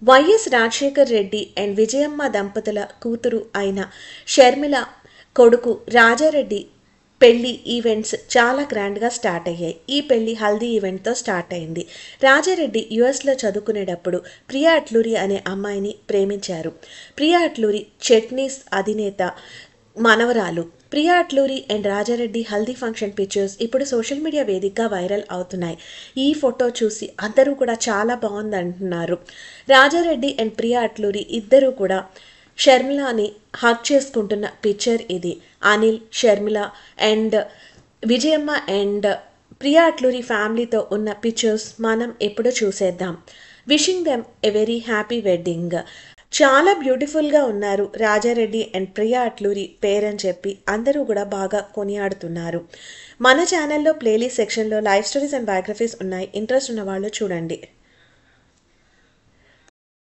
YS Rajasekhar Reddy and Vijayamma దంపతుల కూతురు అయిన షర్మిల కొడుకు రాజారెడ్డి పెళ్లి ఈవెంట్స్ చాలా గ్రాండ్గా స్టార్ట్ అయ్యాయి. ఈ పెళ్లి హల్దీ ఈవెంట్తో స్టార్ట్ అయింది. రాజారెడ్డి యుఎస్లో చదువుకునేటప్పుడు ప్రియా అట్లూరి అనే అమ్మాయిని ప్రేమించారు. ప్రియా అట్లూరి చట్నీస్ అధినేత మనవరాలు. Priya Atluri and Rajareddy haldi function pictures ఇప్పుడు సోషల్ మీడియా వేదికగా వైరల్ అవుతున్నాయి. ఈ ఫోటో చూసి అందరూ కూడా చాలా బాగుంది అంటున్నారు. రాజారెడ్డి అండ్ ప్రియా అట్లూరి ఇద్దరూ కూడా షర్మిలాని హక్ చేసుకుంటున్న పిక్చర్ ఇది. అనిల్, షర్మిల అండ్ విజయమ్మ అండ్ ప్రియా అట్లూరి ఫ్యామిలీతో ఉన్న పిక్చర్స్ మనం ఎప్పుడో చూసేద్దాం. Wishing them a very happy wedding. చాలా బ్యూటిఫుల్గా ఉన్నారు రాజారెడ్డి అండ్ ప్రియా అట్లూరి పేరని చెప్పి అందరూ కూడా బాగా కొనియాడుతున్నారు. మన ఛానల్లో ప్లేలిస్ట్ సెక్షన్లో లైఫ్ స్టోరీస్ అండ్ బయోగ్రఫీస్ ఉన్నాయి. ఇంట్రెస్ట్ ఉన్న వాళ్ళు చూడండి.